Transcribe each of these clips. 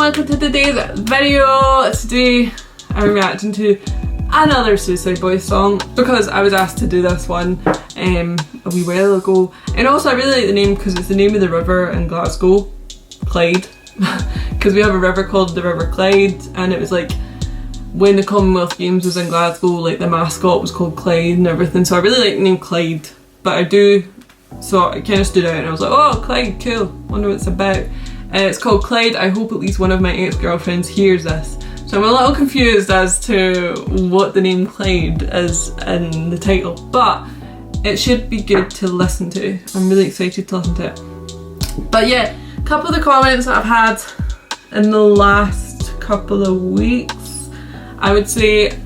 welcome to today's video. Today I'm reacting to another Uicideboy song because I was asked to do this one a wee while ago, and also I really like the name because it's the name of the river in Glasgow, Clyde, because we have a river called the River Clyde, and it was like when the Commonwealth Games was in Glasgow, like the mascot was called Clyde and everything, so I really like the name Clyde, but I do, so it kind of stood out and I was like, oh, Clyde, cool, wonder what it's about. It's called Clyde. I hope at least one of my ex-girlfriends hears this. So I'm a little confused as to what the name Clyde is in the title, but it should be good to listen to. I'm really excited to listen to it. But yeah, a couple of the comments that I've had in the last couple of weeks, I would say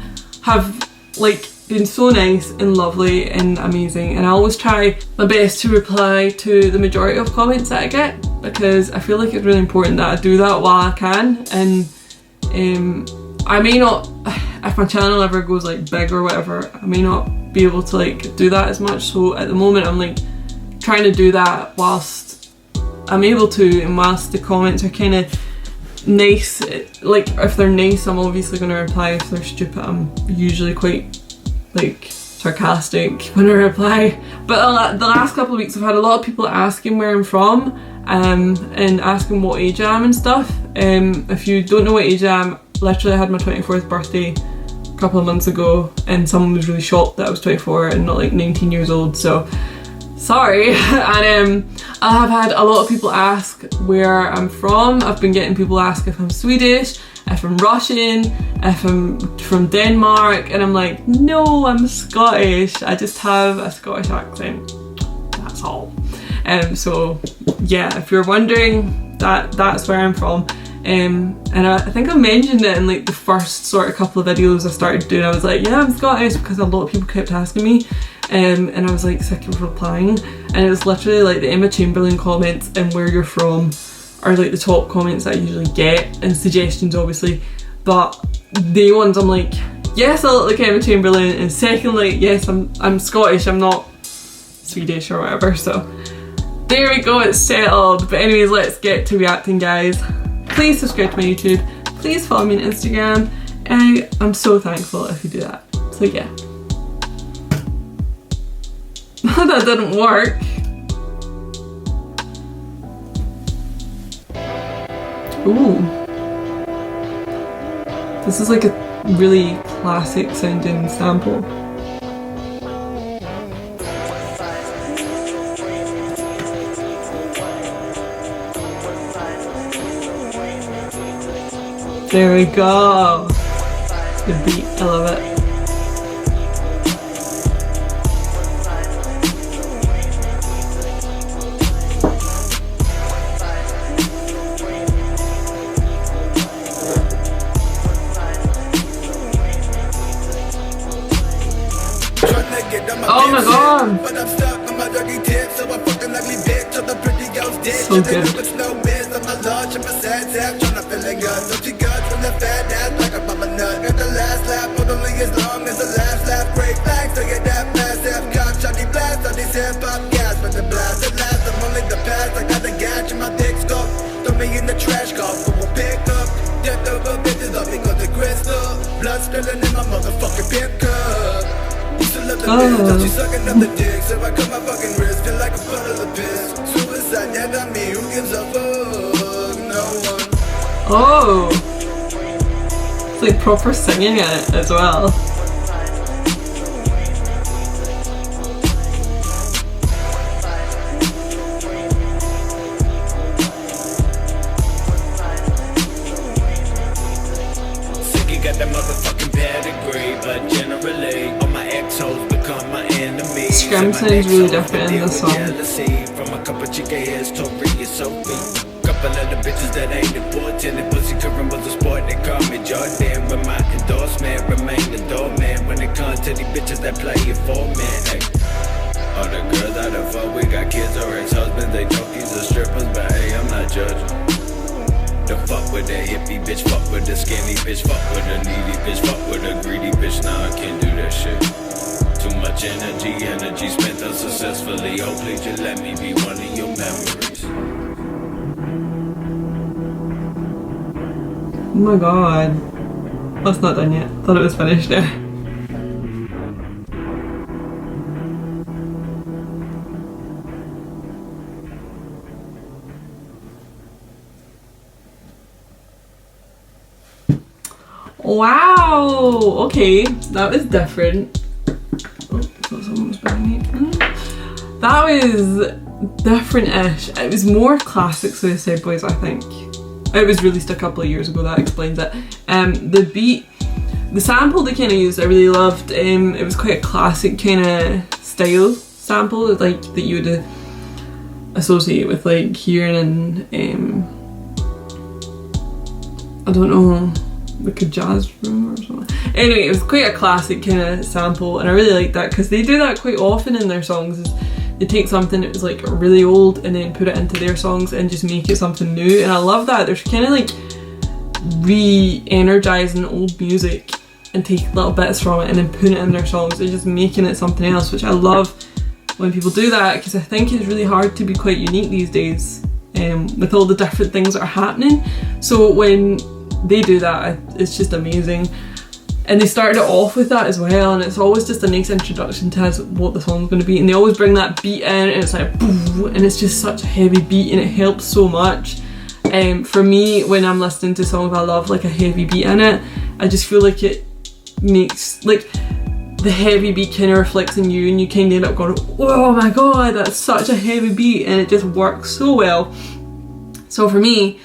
have like been so nice and lovely and amazing, and I always try my best to reply to the majority of comments that I get because I feel like it's really important that I do that while I can. And I may not, if my channel ever goes like big or whatever, I may not be able to like do that as much, so at the moment I'm like trying to do that whilst I'm able to, and whilst the comments are kind of nice. Like if they're nice I'm obviously going to reply. If they're stupid I'm usually quite like sarcastic when I reply. But the last couple of weeks I've had a lot of people asking where I'm from and asking what age I am and stuff. If you don't know what age I am, literally I had my 24th birthday a couple of months ago and someone was really shocked that I was 24 and not like 19 years old, so sorry. And I have had a lot of people ask where I'm from. I've been getting people ask if I'm Swedish, if I'm Russian, if I'm from Denmark, and I'm like, no, I'm Scottish. I just have a Scottish accent, that's all. So yeah, if you're wondering, that's where I'm from. And I think I mentioned it in like the first sort of couple of videos I started doing. I was like, yeah, I'm Scottish, because a lot of people kept asking me, and I was like sick of replying, and it was literally like the Emma Chamberlain comments and where you're from are like the top comments that I usually get, and suggestions obviously, but the ones I'm like, yes, I look like Emma Chamberlain, and secondly, yes, I'm Scottish, I'm not Swedish or whatever. So there we go, it's settled. But anyways, let's get to reacting, guys. Please subscribe to my YouTube, please follow me on Instagram, and I'm so thankful if you do that. So yeah. That didn't work. Ooh. This is like a really classic sounding sample. There we go. The beat, I love it. Oh my god! So good. Oh, it's like proper singing in it as well. Got that motherfucking pedigree, but generally all my ex-hoes become my enemies. Scream sounds really different in this song. From a couple chick ass to Sophie. Couple of the bitches that ain't important, and pussy current was a sport. They call me Jordan, with my endorsement remain the doorman when it comes to these bitches that play it for me. Hey. All the girls out of fuck, we got kids or ex-husbands, they junkies or strippers, but hey, I'm not judging. The fuck with a hippie bitch, fuck with a skinny bitch, fuck with a needy bitch, fuck with a greedy bitch, nah, I can't do that shit. Too much energy spent unsuccessfully, oh please just let me be one of your memories. Oh my god. That's not done yet. Thought it was finished there. Wow! Okay, that was different. Oh, thought someone was behind me. That was different-ish. It was more classic Uicideboy, I think. It was released a couple of years ago, that explains it. The beat, the sample they kind of used, I really loved. It was quite a classic kind of style sample, like that you would associate with like hearing in, I don't know, like a jazz room or something. Anyway, it was quite a classic kind of sample, and I really like that because they do that quite often in their songs. Is they take something that was like really old and then put it into their songs and just make it something new, and I love that. There's kind of like re-energizing old music and take little bits from it and then putting it in their songs and just making it something else, which I love when people do that, because I think it's really hard to be quite unique these days with all the different things that are happening. So when they do that, it's just amazing. And they started it off with that as well, and it's always just a nice introduction to what the song's going to be, and they always bring that beat in and it's like boom, and it's just such a heavy beat and it helps so much. For me, when I'm listening to songs I love like a heavy beat in it, I just feel like it makes like the heavy beat kind of reflects on you, and you kind of end up going, oh my god, that's such a heavy beat, and it just works so well. So for me,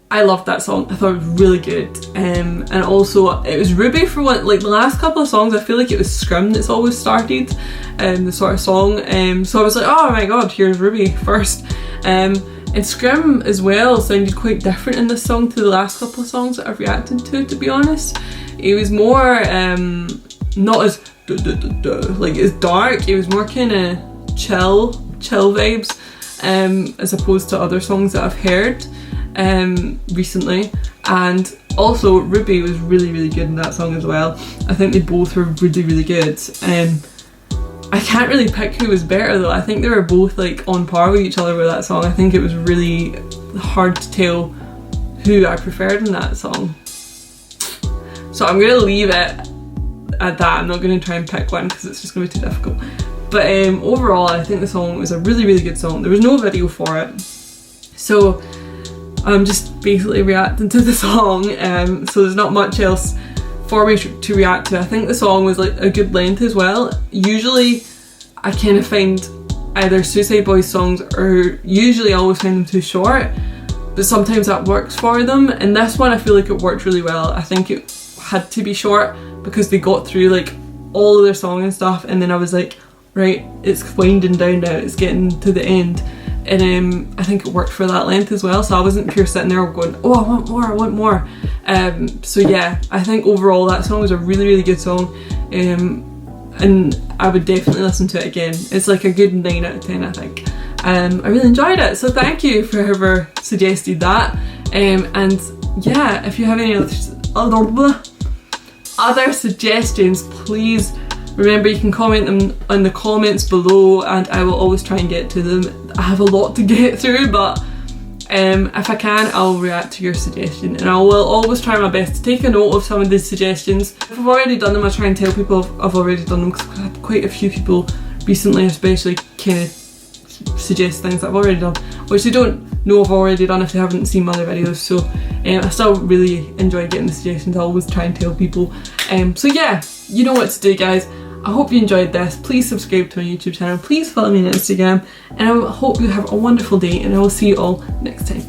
I loved that song. I thought it was really good, and also it was Ruby for one. Like the last couple of songs, I feel like it was Scrim that's always started the sort of song. So I was like, oh my god, here's Ruby first. And Scrim as well sounded quite different in this song to the last couple of songs that I've reacted to be honest. It was more not as like as dark. It was more kind of chill vibes as opposed to other songs that I've heard recently. And also Ruby was really good in that song as well. I think they both were really good. I can't really pick who was better though. I think they were both like on par with each other with that song. I think it was really hard to tell who I preferred in that song. So I'm gonna leave it at that. I'm not gonna try and pick one because it's just gonna be too difficult. But overall, I think the song was a really good song. There was no video for it, so I'm just basically reacting to the song. So there's not much else for me to react to. I think the song was like a good length as well. Usually I kind of find either Uicideboy songs, or usually I always find them too short, but sometimes that works for them, and this one I feel like it worked really well. I think it had to be short because they got through like all of their song and stuff, and then I was like, right, it's winding down now, it's getting to the end, and I think it worked for that length as well, so I wasn't pure sitting there going, oh I want more. So yeah, I think overall that song was a really good song, and I would definitely listen to it again. It's like a good 9 out of 10 I think. I really enjoyed it, so thank you for whoever suggested that. And yeah, if you have any other suggestions, please remember you can comment them in the comments below, and I will always try and get to them. I have a lot to get through, but if I can, I'll react to your suggestion, and I will always try my best to take a note of some of these suggestions. If I've already done them, I try and tell people I've already done them, because I've had quite a few people recently especially kind of suggest things that I've already done, which they don't know I've already done if they haven't seen my other videos. So I still really enjoy getting the suggestions. I always try and tell people. So yeah, you know what to do guys. I hope you enjoyed this. Please subscribe to my YouTube channel. Please follow me on Instagram, and I hope you have a wonderful day, and I will see you all next time.